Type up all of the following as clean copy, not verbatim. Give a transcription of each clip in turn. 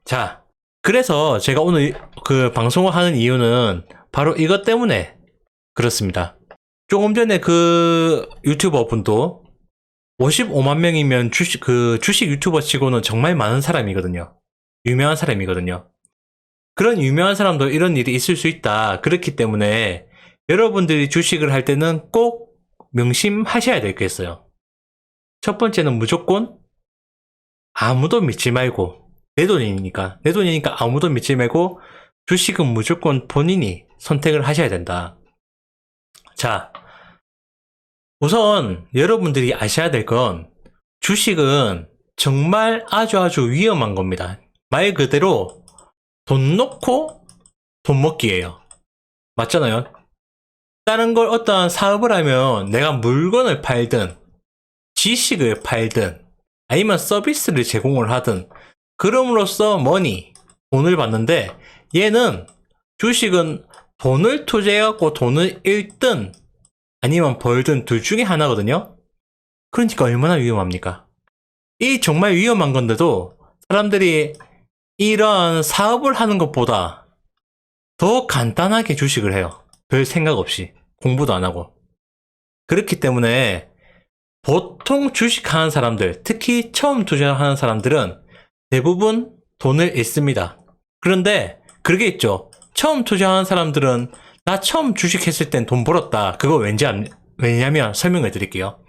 자, 그래서 제가 오늘 그 방송을 하는 이유는 바로 이것 때문에 그렇습니다. 조금 전에 그 유튜버 분도 55만 명이면 주식 유튜버 치고는 정말 많은 사람이거든요. 유명한 사람이거든요. 그런 유명한 사람도 이런 일이 있을 수 있다. 그렇기 때문에 여러분들이 주식을 할 때는 꼭 명심하셔야 될 게 있어요. 첫 번째는 무조건 아무도 믿지 말고, 내 돈이니까 아무도 믿지 말고 주식은 무조건 본인이 선택을 하셔야 된다. 자, 우선 여러분들이 아셔야 될 건 주식은 정말 아주 위험한 겁니다. 말 그대로 돈 놓고 돈 먹기예요. 맞잖아요? 다른 걸 어떠한 사업을 하면 내가 물건을 팔든 지식을 팔든 아니면 서비스를 제공을 하든 그럼으로써 돈을 받는데, 얘는 주식은 돈을 투자해갖고 돈을 잃든 아니면 벌든 둘 중에 하나거든요. 그러니까 얼마나 위험합니까? 이 정말 위험한 건데도 사람들이 이런 사업을 하는 것보다 더 간단하게 주식을 해요. 별 생각 없이. 공부도 안 하고. 그렇기 때문에 보통 주식하는 사람들, 특히 처음 투자하는 사람들은 대부분 돈을 잃습니다. 그런데 그게 있죠. 처음 투자하는 사람들은 나 처음 주식했을 땐 돈 벌었다. 그거 왜냐면 설명을 드릴게요.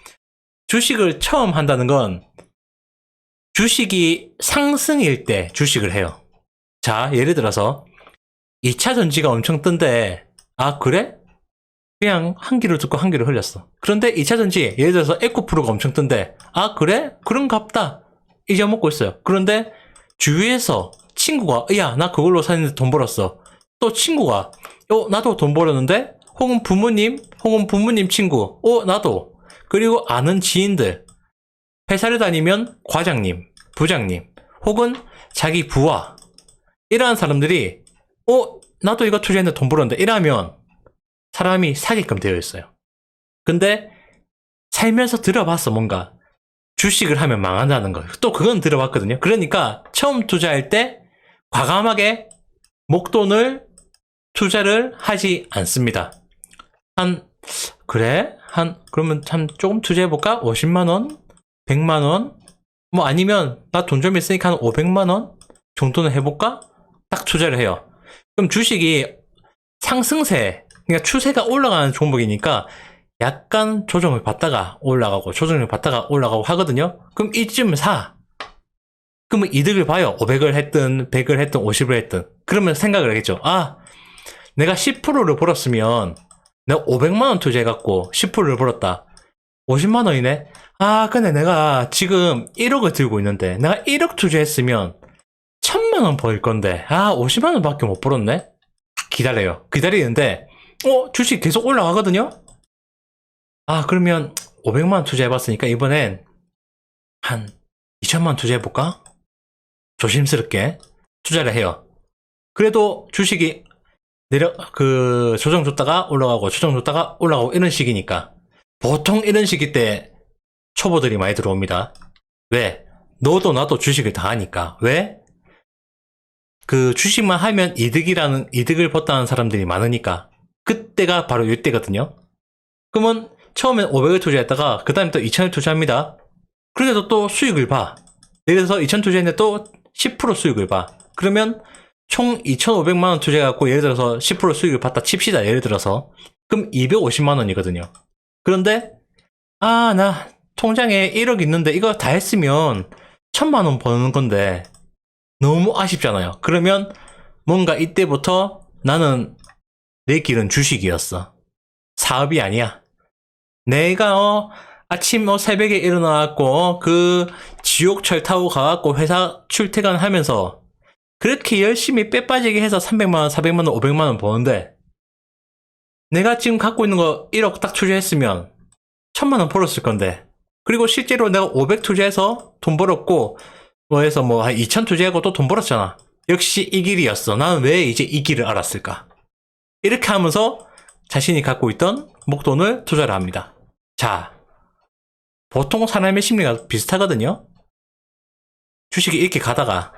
주식을 처음 한다는 건 주식이 상승일 때 주식을 해요. 자, 예를 들어서 2차 전지가 엄청 뜬데, 아 그래? 그냥 한 귀로 듣고 한 귀로 흘렸어. 그런데 2차 전지, 예를 들어서 에코프로가 엄청 뜬데, 아 그래? 그런갑다. 잊어먹고 있어요. 그런데 주위에서 친구가, 야 나 그걸로 샀는데 돈 벌었어. 또 친구가, 나도 돈 벌었는데? 혹은 부모님 친구, 나도. 그리고 아는 지인들, 회사를 다니면 과장님, 부장님, 혹은 자기 부하, 이러한 사람들이 나도 이거 투자했는데 돈 벌었는데, 이러면 사람이 사기끔 되어 있어요. 근데 살면서 들어봤어. 뭔가 주식을 하면 망한다는 거, 또 그건 들어봤거든요. 그러니까 처음 투자할 때 과감하게 목돈을 투자를 하지 않습니다. 그러면 조금 투자해볼까? 50만원? 100만원? 뭐 아니면 나 돈 좀 있으니까 한 500만원 정도는 해볼까? 딱 투자를 해요. 그럼 주식이 상승세, 그러니까 추세가 올라가는 종목이니까 약간 조정을 받다가 올라가고 하거든요. 그럼 이쯤 사. 그러면 이득을 봐요. 500을 했든 100을 했든 50을 했든. 그러면 생각을 하겠죠. 아, 내가 10%를 벌었으면 내가 500만원 투자해갖고 10%를 벌었다. 50만원이네? 아, 근데 내가 지금 1억을 들고 있는데 내가 1억 투자했으면 1000만원 벌 건데, 50만원 밖에 못 벌었네? 기다려요. 기다리는데 주식 계속 올라가거든요? 그러면 500만원 투자해봤으니까 이번엔 한 2천만원 투자해볼까? 조심스럽게 투자를 해요. 그래도 주식이 조정 줬다가 올라가고 이런 식이니까, 보통 이런 시기 때 초보들이 많이 들어옵니다. 왜? 너도 나도 주식을 다 하니까. 왜? 그 주식만 하면 이득을 봤다는 사람들이 많으니까. 그때가 바로 이때거든요. 그러면 처음엔 500을 투자했다가 그 다음에 또 2000을 투자합니다. 그런데도 또 수익을 봐. 예를 들어서 2000 투자했는데 또 10% 수익을 봐. 그러면 총 2500만원 투자해갖고 예를 들어서 10% 수익을 봤다 칩시다. 예를 들어서. 그럼 250만원이거든요. 그런데 나 통장에 1억 있는데 이거 다 했으면 1000만원 버는 건데 너무 아쉽잖아요. 그러면 뭔가 이때부터 나는 내 길은 주식이었어. 사업이 아니야. 내가 아침 새벽에 일어나갖고 그 지옥철 타고 가갖고 회사 출퇴근하면서 그렇게 열심히 빼 빠지게 해서 300만원, 400만원, 500만원 버는데, 내가 지금 갖고 있는 거 1억 딱 투자했으면 1000만원 벌었을 건데, 그리고 실제로 내가 500 투자해서 돈 벌었고, 한 2000 투자하고 또 돈 벌었잖아. 역시 이 길이었어. 나는 왜 이제 이 길을 알았을까? 이렇게 하면서 자신이 갖고 있던 목돈을 투자를 합니다. 자, 보통 사람의 심리가 비슷하거든요. 주식이 이렇게 가다가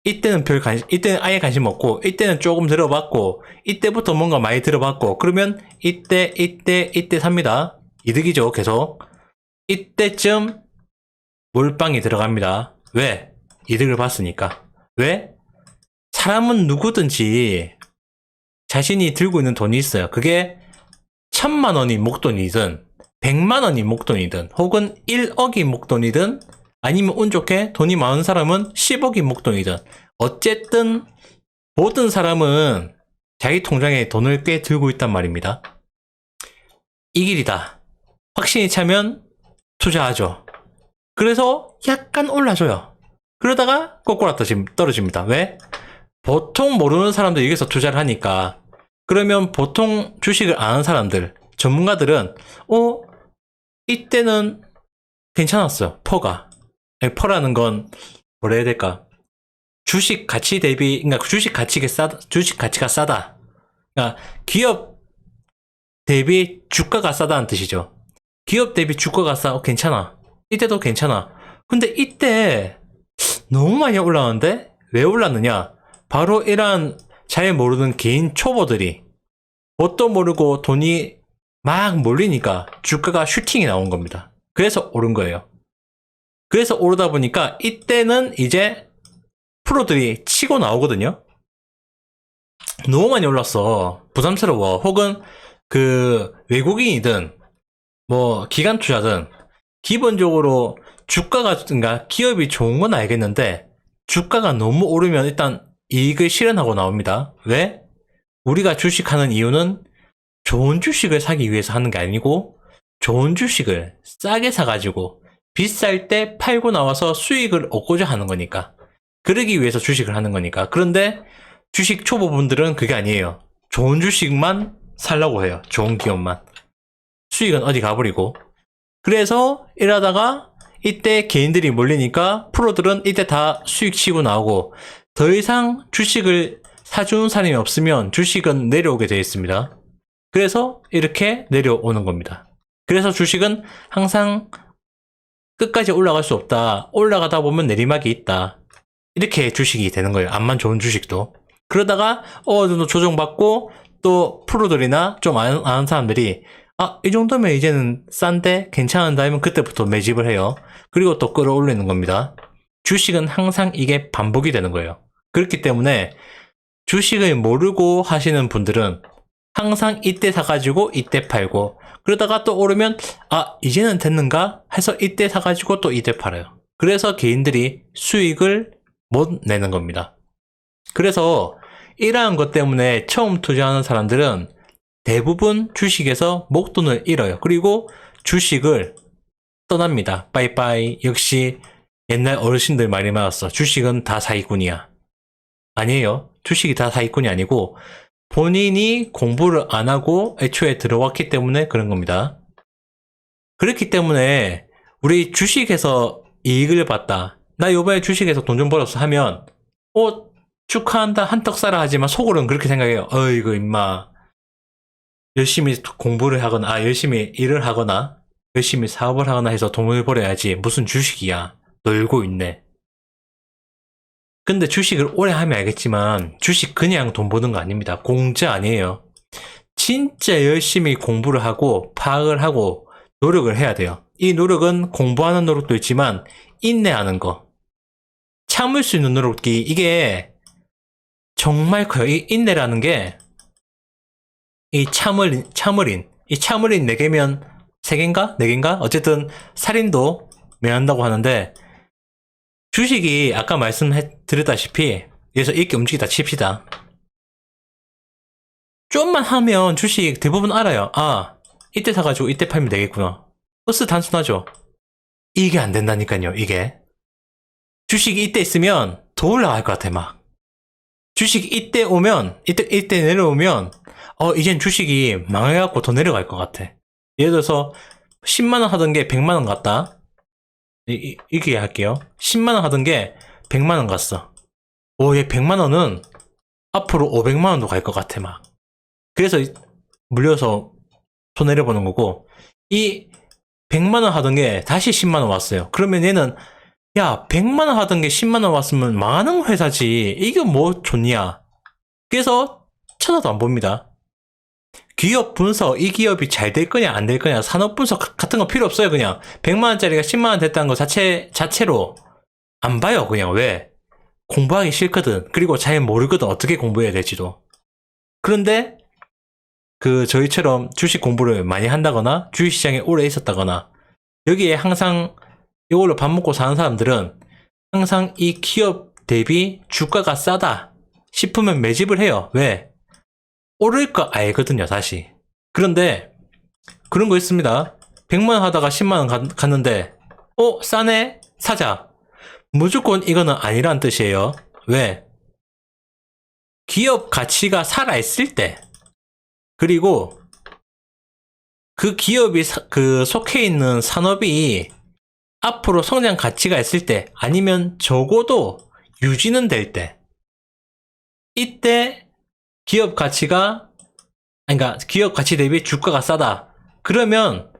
이때는 이때는 아예 관심 없고, 이때는 조금 들어봤고, 이때부터 뭔가 많이 들어봤고, 그러면 이때 삽니다. 이득이죠, 계속. 이때쯤 몰빵이 들어갑니다. 왜? 이득을 봤으니까. 왜? 사람은 누구든지 자신이 들고 있는 돈이 있어요. 그게 1000만 원이 목돈이든 100만 원이 목돈이든 혹은 1억이 목돈이든 아니면 운 좋게 돈이 많은 사람은 10억이 목돈이든 어쨌든 모든 사람은 자기 통장에 돈을 꽤 들고 있단 말입니다. 이 길이다. 확신이 차면 투자하죠. 그래서 약간 올라줘요. 그러다가 거꾸로 떨어집니다. 왜? 보통 모르는 사람들이 여기서 투자를 하니까. 그러면 보통 주식을 아는 사람들, 전문가들은 이때는 괜찮았어요. 퍼가. 퍼라는 건 뭐라 해야 될까? 주식 가치 대비, 그러니까 주식 가치가 싸다. 그러니까 기업 대비 주가가 싸다는 뜻이죠. 기업 대비 주가가 괜찮아. 이때도 괜찮아. 근데 이때 너무 많이 올라왔는데 왜 올랐느냐? 바로 이러한 잘 모르는 개인 초보들이 뭣도 모르고 돈이 막 몰리니까 주가가 슈팅이 나온 겁니다. 그래서 오른 거예요. 그래서 오르다 보니까 이때는 이제 프로들이 치고 나오거든요. 너무 많이 올랐어. 부담스러워. 혹은 그 외국인이든 뭐 기관 투자든 기본적으로 주가가 그러니까 기업이 좋은 건 알겠는데 주가가 너무 오르면 일단 이익을 실현하고 나옵니다. 왜? 우리가 주식하는 이유는 좋은 주식을 사기 위해서 하는 게 아니고 좋은 주식을 싸게 사가지고 비쌀 때 팔고 나와서 수익을 얻고자 하는 거니까. 그러기 위해서 주식을 하는 거니까. 그런데 주식 초보분들은 그게 아니에요. 좋은 주식만 살라고 해요. 좋은 기업만. 수익은 어디 가버리고. 그래서 이러다가 이때 개인들이 몰리니까 프로들은 이때 다 수익 치고 나오고 더 이상 주식을 사주는 사람이 없으면 주식은 내려오게 되어 있습니다. 그래서 이렇게 내려오는 겁니다. 그래서 주식은 항상 끝까지 올라갈 수 없다. 올라가다 보면 내리막이 있다. 이렇게 주식이 되는 거예요. 암만 좋은 주식도. 그러다가 어느 정도 조정받고 또 프로들이나 좀 아는 사람들이 이 정도면 이제는 싼데 괜찮은다 하면 그때부터 매집을 해요. 그리고 또 끌어올리는 겁니다. 주식은 항상 이게 반복이 되는 거예요. 그렇기 때문에 주식을 모르고 하시는 분들은 항상 이때 사가지고 이때 팔고 그러다가 또 오르면 이제는 됐는가 해서 이때 사가지고 또 이때 팔아요. 그래서 개인들이 수익을 못 내는 겁니다. 그래서 이러한 것 때문에 처음 투자하는 사람들은 대부분 주식에서 목돈을 잃어요. 그리고 주식을 떠납니다. 빠이빠이. 역시 옛날 어르신들 말이 많았어. 주식은 다 사기꾼이야. 아니에요. 주식이 다 사기꾼이 아니고 본인이 공부를 안 하고 애초에 들어왔기 때문에 그런 겁니다. 그렇기 때문에 우리 주식에서 이익을 봤다. 나 요번에 주식에서 돈 좀 벌었어 하면 축하한다 한턱 쏴라 하지만 속으로는 그렇게 생각해요. 이거 임마 열심히 공부를 하거나 열심히 일을 하거나 열심히 사업을 하거나 해서 돈을 벌어야지 무슨 주식이야. 놀고 있네. 근데 주식을 오래 하면 알겠지만 주식 그냥 돈 버는 거 아닙니다. 공짜 아니에요. 진짜 열심히 공부를 하고 파악을 하고 노력을 해야 돼요. 이 노력은 공부하는 노력도 있지만 인내하는 거. 참을 수 있는 노력이 이게 정말 커요. 이 인내라는 게 이 참을인 4개면 3개인가? 4개인가? 어쨌든 살인도 면한다고 하는데 주식이 아까 말씀드렸다시피 그래서 이렇게 움직이다 칩시다. 좀만 하면 주식 대부분 알아요. 이때 사가지고 이때 팔면 되겠구나. 버스 단순하죠. 이게 안 된다니까요. 이게 주식이 이때 있으면 더 올라갈 것 같아 막. 주식이 이때 오면 이때 내려오면 이젠 주식이 망해갖고 더 내려갈 것 같아. 예를 들어서 10만원 하던 게 100만원 갔다. 이렇게 할게요. 10만원 하던 게 100만원 갔어. 얘 100만원은 앞으로 500만원도 갈 것 같아 막. 그래서 물려서 더 내려보는 거고 이 100만원 하던 게 다시 10만원 왔어요. 그러면 얘는 야, 100만 원 하던 게 10만 원 왔으면 망하는 회사지. 이게 뭐 좋냐? 그래서 쳐다도 안 봅니다. 기업 분석, 이 기업이 잘 될 거냐, 안 될 거냐, 산업 분석 같은 거 필요 없어요, 그냥. 100만 원짜리가 10만 원 됐다는 거 자체로 안 봐요, 그냥. 왜? 공부하기 싫거든. 그리고 잘 모르거든, 어떻게 공부해야 될지도. 그런데, 저희처럼 주식 공부를 많이 한다거나, 주식시장에 오래 있었다거나, 여기에 항상 이걸로 밥 먹고 사는 사람들은 항상 이 기업 대비 주가가 싸다 싶으면 매집을 해요. 왜? 오를 거 알거든요, 다시. 그런데 그런 거 있습니다. 100만 원 하다가 10만 원 갔는데 싸네? 사자. 무조건 이거는 아니란 뜻이에요. 왜? 기업 가치가 살아있을 때, 그리고 그 기업이 속해 있는 산업이 앞으로 성장 가치가 있을 때, 아니면 적어도 유지는 될 때, 이때 기업 가치가, 그러니까 기업 가치 대비 주가가 싸다. 그러면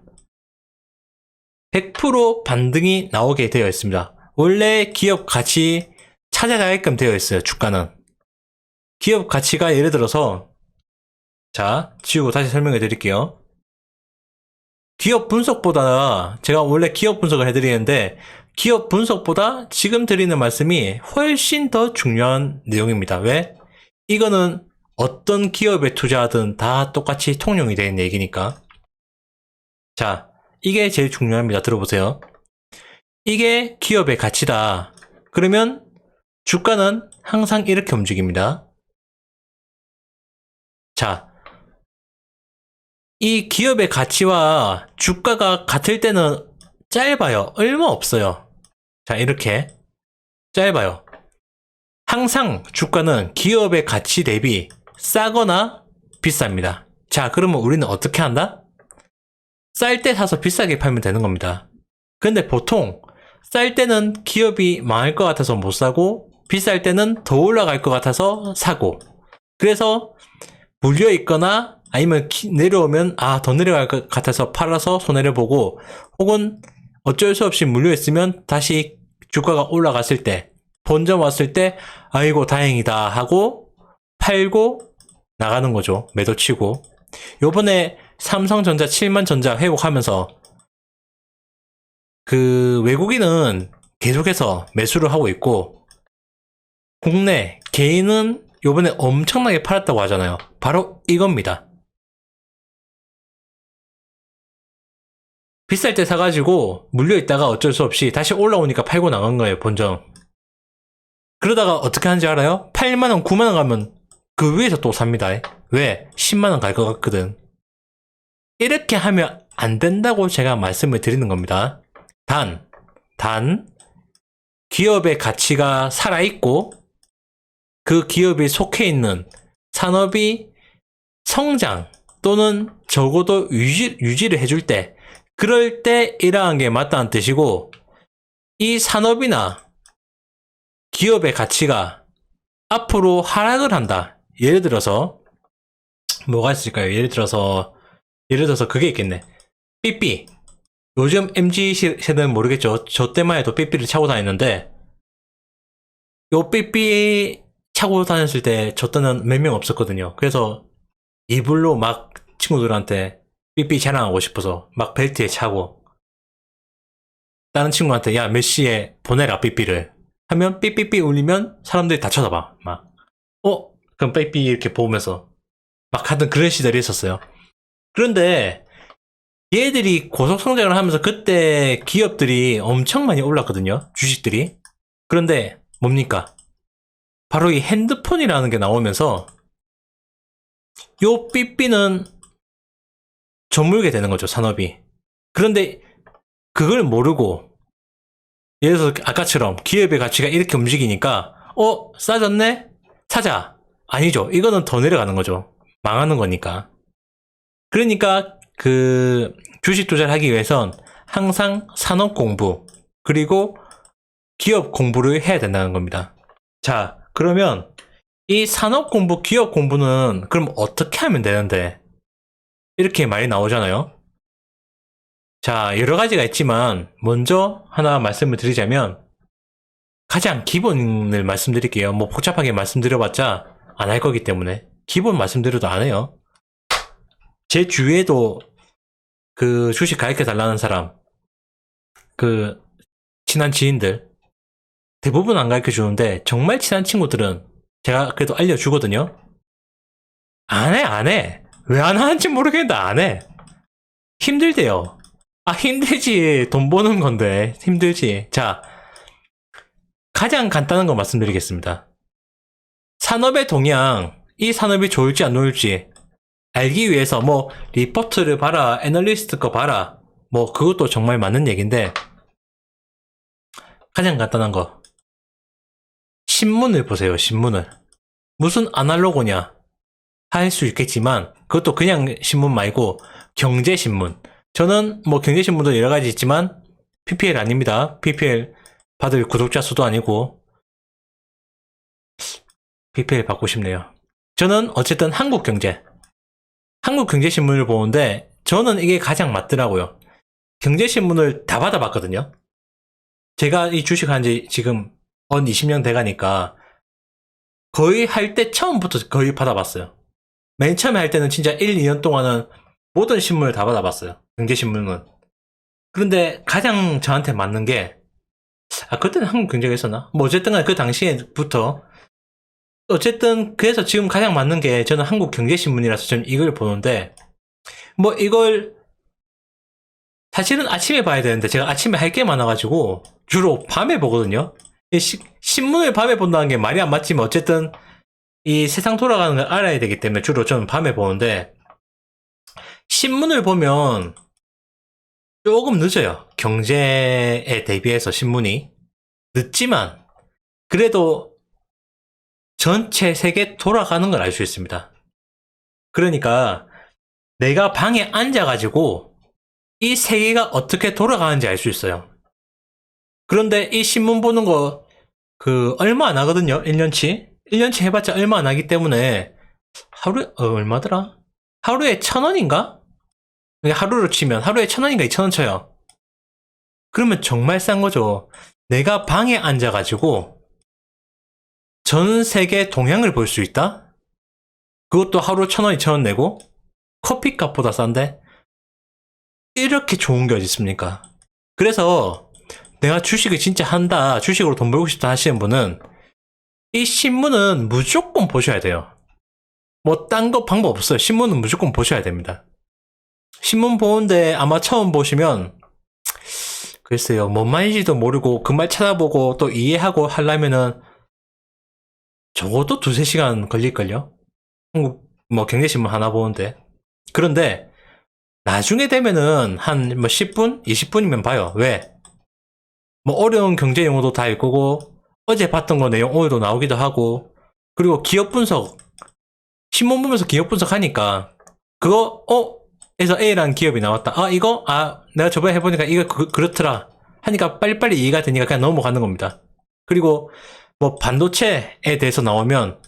100% 반등이 나오게 되어 있습니다. 원래 기업 가치 찾아가게끔 되어 있어요, 주가는. 기업 가치가 예를 들어서, 자, 지우고 다시 설명해 드릴게요. 기업 분석보다, 제가 원래 기업 분석을 해드리는데, 기업 분석보다 지금 드리는 말씀이 훨씬 더 중요한 내용입니다. 왜? 이거는 어떤 기업에 투자하든 다 똑같이 통용이 되는 얘기니까. 자, 이게 제일 중요합니다. 들어보세요. 이게 기업의 가치다. 그러면 주가는 항상 이렇게 움직입니다. 자, 이 기업의 가치와 주가가 같을 때는 짧아요. 얼마 없어요. 자, 이렇게 짧아요. 항상 주가는 기업의 가치 대비 싸거나 비쌉니다. 자, 그러면 우리는 어떻게 한다? 쌀 때 사서 비싸게 팔면 되는 겁니다. 근데 보통 쌀 때는 기업이 망할 것 같아서 못 사고, 비쌀 때는 더 올라갈 것 같아서 사고, 그래서 물려 있거나 아니면 내려오면 더 내려갈 것 같아서 팔아서 손해를 보고, 혹은 어쩔 수 없이 물려 있으면 다시 주가가 올라갔을 때, 본전 왔을 때 아이고 다행이다 하고 팔고 나가는 거죠. 매도 치고. 요번에 삼성전자 7만 전자 회복하면서 외국인은 계속해서 매수를 하고 있고, 국내 개인은 요번에 엄청나게 팔았다고 하잖아요. 바로 이겁니다. 비쌀 때 사가지고 물려있다가 어쩔 수 없이 다시 올라오니까 팔고 나간 거예요, 본전. 그러다가 어떻게 하는지 알아요? 8만원, 9만원 가면 그 위에서 또 삽니다. 왜? 10만원 갈 것 같거든. 이렇게 하면 안 된다고 제가 말씀을 드리는 겁니다. 단, 기업의 가치가 살아있고, 그 기업이 속해 있는 산업이 성장 또는 적어도 유지를 해줄 때, 그럴 때 이러한 게 맞다는 뜻이고, 이 산업이나 기업의 가치가 앞으로 하락을 한다. 예를 들어서 뭐가 있을까요? 예를 들어서 그게 있겠네. 삐삐. 요즘 MZ 세대는 모르겠죠. 저 때만 해도 삐삐를 차고 다녔는데, 요 삐삐 차고 다녔을 때 저 때는 몇 명 없었거든요. 그래서 이불로 막 친구들한테 삐삐 자랑하고 싶어서 막 벨트에 차고, 다른 친구한테 야 몇 시에 보내라 삐삐를 하면 삐삐삐 울리면 사람들이 다 쳐다봐. 막 그럼 삐삐 이렇게 보면서 막 하던 그런 시절이 있었어요. 그런데 얘들이 고속 성장을 하면서 그때 기업들이 엄청 많이 올랐거든요. 주식들이. 그런데 뭡니까? 바로 이 핸드폰이라는 게 나오면서 요 삐삐는 저물게 되는 거죠, 산업이. 그런데 그걸 모르고, 예를 들어서 아까처럼 기업의 가치가 이렇게 움직이니까 싸졌네? 사자. 아니죠. 이거는 더 내려가는 거죠. 망하는 거니까. 그러니까 주식 투자를 하기 위해선 항상 산업 공부 그리고 기업 공부를 해야 된다는 겁니다. 자, 그러면 이 산업 공부, 기업 공부는 그럼 어떻게 하면 되는데? 이렇게 말이 나오잖아요. 자, 여러 가지가 있지만 먼저 하나 말씀을 드리자면, 가장 기본을 말씀드릴게요. 뭐 복잡하게 말씀드려봤자 안 할 거기 때문에 기본 말씀드려도 안 해요. 제 주위에도 그 주식 가르쳐 달라는 사람, 그 친한 지인들 대부분 안 가르쳐 주는데 정말 친한 친구들은 제가 그래도 알려주거든요. 안 해. 왜 안 하는지 모르겠는데 안 해. 힘들대요. 아, 힘들지. 돈 버는 건데. 힘들지. 자, 가장 간단한 거 말씀드리겠습니다. 산업의 동향, 이 산업이 좋을지 안 좋을지 알기 위해서 뭐 리포트를 봐라, 애널리스트 거 봐라. 뭐 그것도 정말 맞는 얘기인데 가장 간단한 거. 신문을 보세요, 신문을. 무슨 아날로그냐 할 수 있겠지만 그것도 그냥 신문 말고 경제신문. 저는 뭐 경제신문도 여러 가지 있지만 PPL 아닙니다. PPL 받을 구독자 수도 아니고 PPL 받고 싶네요. 저는 어쨌든 한국경제신문을 보는데 저는 이게 가장 맞더라고요. 경제신문을 다 받아봤거든요. 제가 이 주식 한지 지금 20년 돼가니까 거의 할 때 처음부터 거의 받아봤어요. 맨 처음에 할 때는 진짜 1, 2년 동안은 모든 신문을 다 받아봤어요. 경제신문은. 그런데 가장 저한테 맞는 게 그때는 한국경제가 있었나? 뭐 어쨌든 그 당시에부터 어쨌든 그래서 지금 가장 맞는 게 저는 한국경제신문이라서 저는 이걸 보는데 뭐 이걸 사실은 아침에 봐야 되는데 제가 아침에 할 게 많아가지고 주로 밤에 보거든요. 신문을 밤에 본다는 게 말이 안 맞지만 어쨌든 이 세상 돌아가는 걸 알아야 되기 때문에 주로 저는 밤에 보는데 신문을 보면 조금 늦어요. 경제에 대비해서 신문이 늦지만 그래도 전체 세계 돌아가는 걸 알 수 있습니다. 그러니까 내가 방에 앉아가지고 이 세계가 어떻게 돌아가는지 알 수 있어요. 그런데 이 신문 보는 거 얼마 안 하거든요. 1년치. 1년치 해봤자 얼마 안 하기 때문에 하루에 얼마더라? 하루에 1,000원인가? 하루로 치면 하루에 1,000원인가 2,000원 쳐요. 그러면 정말 싼 거죠. 내가 방에 앉아가지고 전 세계 동향을 볼 수 있다? 그것도 하루 1,000원, 2,000원 내고 커피값보다 싼데? 이렇게 좋은 게 어디 있습니까? 그래서 내가 주식을 진짜 한다, 주식으로 돈 벌고 싶다 하시는 분은 이 신문은 무조건 보셔야 돼요. 뭐 딴 거 방법 없어요. 신문은 무조건 보셔야 됩니다. 신문 보는데 아마 처음 보시면 글쎄요, 뭔 말인지도 모르고 그 말 찾아보고 또 이해하고 하려면은 적어도 2-3시간 걸릴걸요? 한국 뭐 경제신문 하나 보는데. 그런데 나중에 되면은 한 뭐 10분? 20분이면 봐요. 왜? 뭐 어려운 경제 용어도 다 읽고 어제 봤던 거 내용 오늘도 나오기도 하고 그리고 기업 분석 신문 보면서 기업 분석하니까 그거 에서 A라는 기업이 나왔다. 이거 내가 저번에 해보니까 이거 그렇더라 하니까 빨리빨리 이해가 되니까 그냥 넘어가는 겁니다. 그리고 뭐 반도체에 대해서 나오면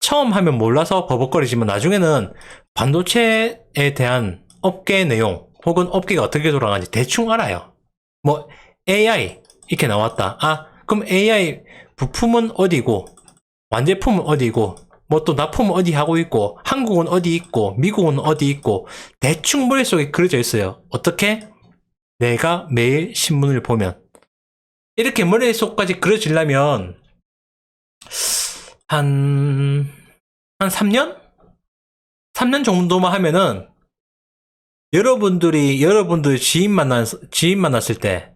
처음 하면 몰라서 버벅거리지만 나중에는 반도체에 대한 업계 내용 혹은 업계가 어떻게 돌아가는지 대충 알아요. 뭐 AI 이렇게 나왔다. 그럼 AI 부품은 어디고 완제품은 어디고 뭐 또 납품은 어디 하고 있고 한국은 어디 있고 미국은 어디 있고 대충 머릿속에 그려져 있어요. 어떻게? 내가 매일 신문을 보면 이렇게 머릿속까지 그려지려면 한 3년? 3년 정도만 하면은 여러분들 지인 만났을 때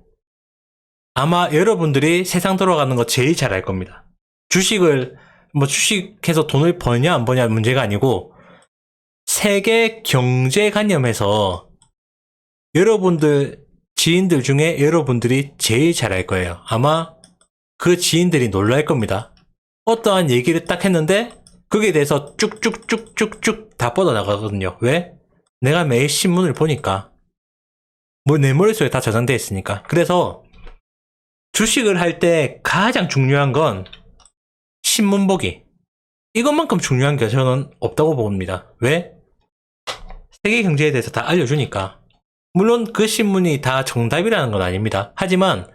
아마 여러분들이 세상 돌아가는 거 제일 잘 알 겁니다. 주식해서 돈을 버냐 안 버냐 문제가 아니고 세계 경제관념에서 여러분들 지인들 중에 여러분들이 제일 잘 알 거예요. 아마 그 지인들이 놀랄 겁니다. 어떠한 얘기를 딱 했는데 거기에 대해서 쭉쭉쭉쭉쭉 다 뻗어나가거든요. 왜? 내가 매일 신문을 보니까 뭐 내 머릿속에 다 저장되어 있으니까. 그래서 주식을 할 때 가장 중요한 건 신문 보기. 이것만큼 중요한 게 저는 없다고 봅니다. 왜? 세계 경제에 대해서 다 알려주니까. 물론 그 신문이 다 정답이라는 건 아닙니다. 하지만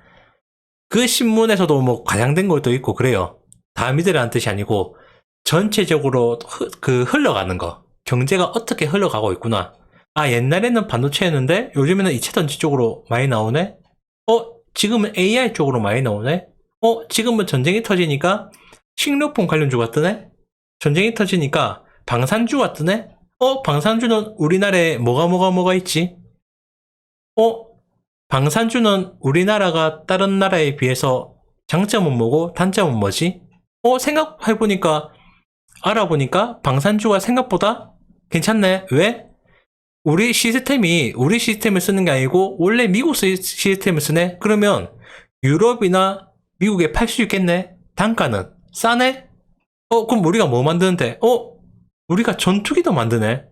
그 신문에서도 뭐 과장된 것도 있고 그래요. 다 믿으라는 뜻이 아니고 전체적으로 흘러가는 거. 경제가 어떻게 흘러가고 있구나. 아, 옛날에는 반도체였는데 요즘에는 이체전지 쪽으로 많이 나오네? 지금은 AI 쪽으로 많이 나오네? 지금은 전쟁이 터지니까 식료품 관련주가 뜨네? 전쟁이 터지니까 방산주가 뜨네? 방산주는 우리나라에 뭐가 있지? 방산주는 우리나라가 다른 나라에 비해서 장점은 뭐고 단점은 뭐지? 생각해보니까 알아보니까 방산주가 생각보다 괜찮네. 왜? 우리 시스템을 쓰는 게 아니고 원래 미국 시스템을 쓰네? 그러면 유럽이나 미국에 팔 수 있겠네? 단가는 싸네? 그럼 우리가 뭐 만드는데? 우리가 전투기도 만드네?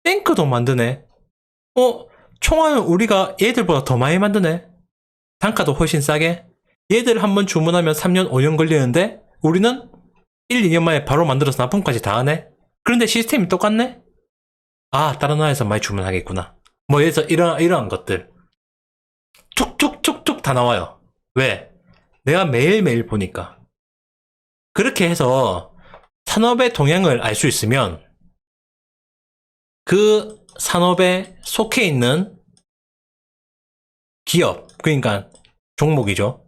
탱크도 만드네? 총알은 우리가 얘들보다 더 많이 만드네? 단가도 훨씬 싸게? 얘들 한번 주문하면 3년, 5년 걸리는데 우리는 1, 2년 만에 바로 만들어서 납품까지 다 하네? 그런데 시스템이 똑같네? 아, 다른 나라에서 많이 주문하겠구나. 뭐, 예를 들어서 이러한 것들. 툭툭툭툭 다 나와요. 왜? 내가 매일매일 보니까. 그렇게 해서 산업의 동향을 알 수 있으면 그 산업에 속해 있는 기업, 그러니까 종목이죠.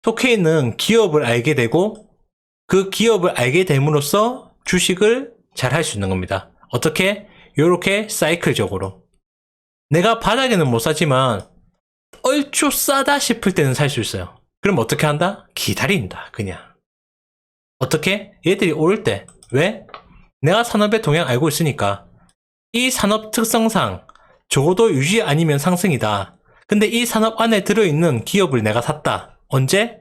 속해 있는 기업을 알게 되고 그 기업을 알게 됨으로써 주식을 잘 할 수 있는 겁니다. 어떻게? 요렇게 사이클적으로. 내가 바닥에는 못 사지만 얼추 싸다 싶을 때는 살 수 있어요. 그럼 어떻게 한다? 기다린다, 그냥. 어떻게? 얘들이 오를 때. 왜? 내가 산업의 동향 알고 있으니까 이 산업 특성상 적어도 유지 아니면 상승이다. 근데 이 산업 안에 들어있는 기업을 내가 샀다. 언제?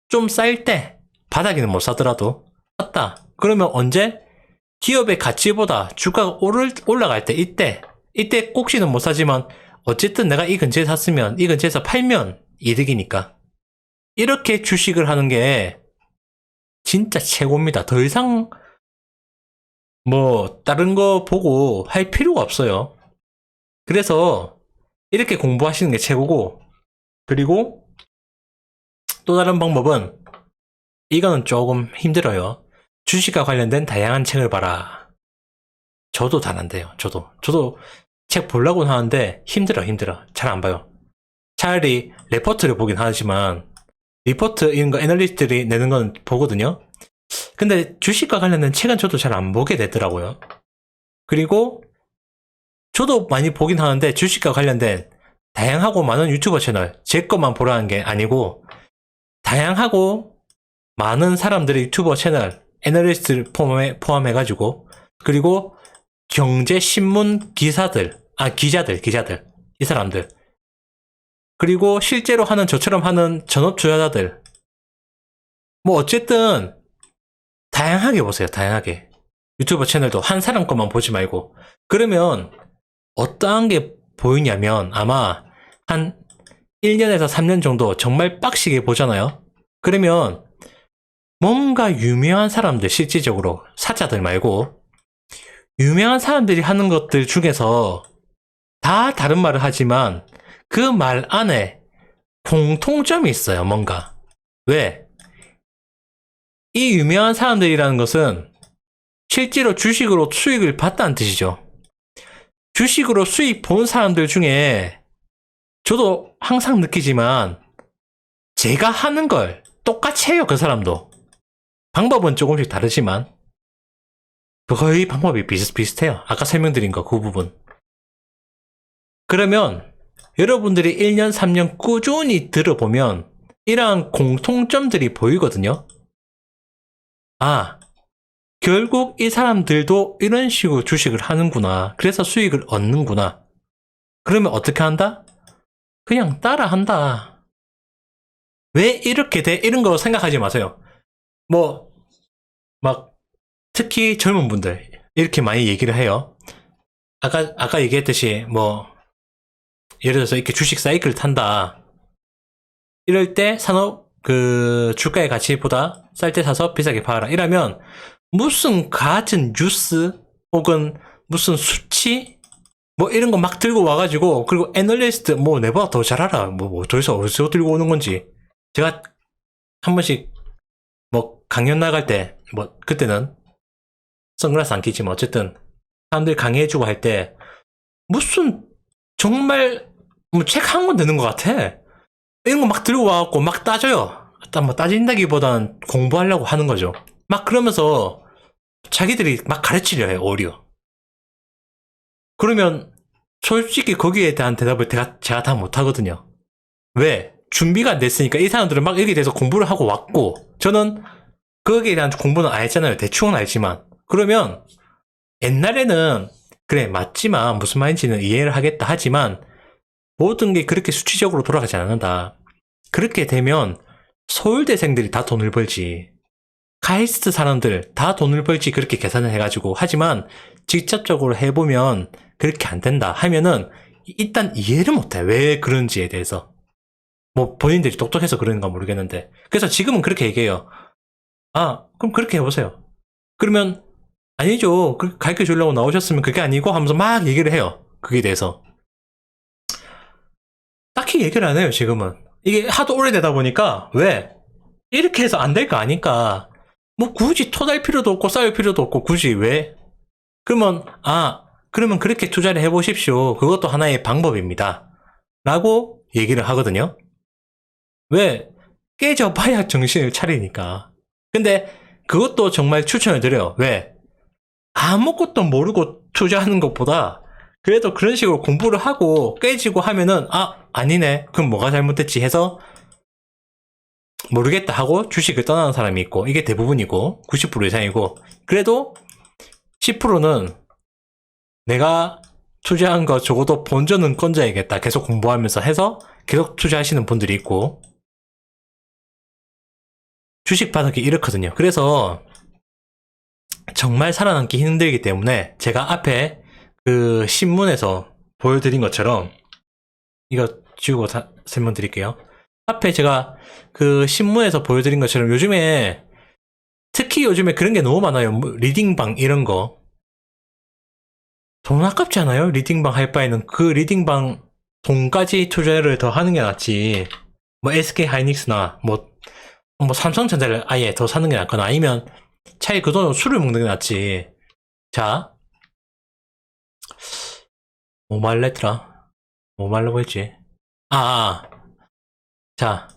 좀 쌀 때. 바닥에는 못 사더라도 샀다. 그러면 언제? 기업의 가치보다 주가가 올라갈 때 이때 꼭지는 못 사지만 어쨌든 내가 이 근처에 샀으면 이 근처에서 팔면 이득이니까. 이렇게 주식을 하는 게 진짜 최고입니다. 더 이상 뭐 다른 거 보고 할 필요가 없어요. 그래서 이렇게 공부하시는 게 최고고, 그리고 또 다른 방법은 이거는 조금 힘들어요. 주식과 관련된 다양한 책을 봐라. 저도 잘 안 돼요. 저도 책 보려고는 하는데 힘들어. 잘 안 봐요. 차라리 레포트를 보긴 하지만 리포트 이런 거 애널리스트들이 내는 건 보거든요. 근데 주식과 관련된 책은 저도 잘 안 보게 되더라고요. 그리고 저도 많이 보긴 하는데 주식과 관련된 다양하고 많은 유튜버 채널, 제 것만 보라는 게 아니고 다양하고 많은 사람들의 유튜버 채널, 애널리스트를 포함해가지고, 그리고 경제신문 기자들, 이 사람들. 그리고 실제로 하는 저처럼 하는 전업 투자자들. 뭐 어쨌든 다양하게 보세요. 다양하게. 유튜버 채널도 한 사람 것만 보지 말고. 그러면 어떠한 게 보이냐면 아마 한 1년에서 3년 정도 정말 빡시게 보잖아요. 그러면 뭔가 유명한 사람들, 실질적으로 사자들 말고 유명한 사람들이 하는 것들 중에서 다 다른 말을 하지만 그 말 안에 공통점이 있어요. 뭔가. 왜? 이 유명한 사람들이라는 것은 실제로 주식으로 수익을 봤다는 뜻이죠. 주식으로 수익 본 사람들 중에 저도 항상 느끼지만 제가 하는 걸 똑같이 해요. 그 사람도. 방법은 조금씩 다르지만 거의 방법이 비슷해요. 아까 설명드린 거 그 부분. 그러면 여러분들이 1년, 3년 꾸준히 들어보면 이러한 공통점들이 보이거든요. 아, 결국 이 사람들도 이런 식으로 주식을 하는구나. 그래서 수익을 얻는구나. 그러면 어떻게 한다? 그냥 따라한다. 왜 이렇게 돼? 이런 거 생각하지 마세요. 뭐, 막, 특히 젊은 분들, 이렇게 많이 얘기를 해요. 아까 얘기했듯이, 뭐, 예를 들어서 이렇게 주식 사이클을 탄다. 이럴 때 산업, 주가의 가치보다 쌀 때 사서 비싸게 팔아라. 이러면, 무슨 가진 뉴스, 혹은 무슨 수치, 뭐 이런 거 막 들고 와가지고, 그리고 애널리스트, 뭐 내보다 더 잘 알아. 더 이상 어디서 들고 오는 건지. 제가 한 번씩 뭐 강연 나갈 때, 뭐 그때는 선글라스 안 끼지만 어쨌든 사람들 강의해주고 할 때 무슨 정말 뭐 책 한 권 드는 것 같아. 이런 거 막 들고 와갖고 막 따져요. 뭐 따진다기보다는 공부하려고 하는 거죠. 막 그러면서 자기들이 막 가르치려 해요, 오히려. 그러면 솔직히 거기에 대한 대답을 제가 다 못하거든요. 왜? 준비가 안 됐으니까 이 사람들은 막 여기에 대해서 공부를 하고 왔고 저는 거기에 대한 공부는 안 했잖아요. 대충은 알지만. 그러면 옛날에는 그래 맞지만 무슨 말인지는 이해를 하겠다 하지만 모든 게 그렇게 수치적으로 돌아가지 않는다. 그렇게 되면 서울대생들이 다 돈을 벌지. 카이스트 사람들 다 돈을 벌지 그렇게 계산을 해가지고 하지만 직접적으로 해보면 그렇게 안 된다 하면은 일단 이해를 못해. 왜 그런지에 대해서. 뭐 본인들이 똑똑해서 그러는가 모르겠는데. 그래서 지금은 그렇게 얘기해요. 아 그럼 그렇게 해보세요. 그러면 아니죠. 가르쳐 주려고 나오셨으면 그게 아니고 하면서 막 얘기를 해요. 그게 대해서. 딱히 얘기를 안 해요, 지금은. 이게 하도 오래되다 보니까, 왜? 이렇게 해서 안 될 거 아니까. 뭐 굳이 토달 필요도 없고 쌓을 필요도 없고 굳이 왜? 그러면, 그러면 그렇게 투자를 해보십시오. 그것도 하나의 방법입니다. 라고 얘기를 하거든요. 왜? 깨져봐야 정신을 차리니까. 근데 그것도 정말 추천을 드려요. 왜? 아무것도 모르고 투자하는 것보다 그래도 그런 식으로 공부를 하고 깨지고 하면은 아니네 그럼 뭐가 잘못됐지 해서 모르겠다 하고 주식을 떠나는 사람이 있고 이게 대부분이고 90% 이상이고 그래도 10%는 내가 투자한 거 적어도 본전은 건져야겠다 계속 공부하면서 해서 계속 투자하시는 분들이 있고 주식 바닥이 이렇거든요. 그래서 정말 살아남기 힘들기 때문에 제가 앞에 그 신문에서 보여드린 것처럼 이거 지우고 설명드릴게요. 앞에 제가 그 신문에서 보여드린 것처럼 요즘에 특히 요즘에 그런 게 너무 많아요. 뭐 리딩방 이런 거. 돈 아깝지 않아요? 리딩방 할 바에는 그 리딩방 돈까지 투자를 더 하는 게 낫지. 뭐 SK 하이닉스나 뭐 삼성전자를 아예 더 사는 게 낫거나 아니면 차라리 그 돈으로 술을 먹는 게 낫지. 자, 뭐 말랬더라? 뭐 말라고 했지? 자,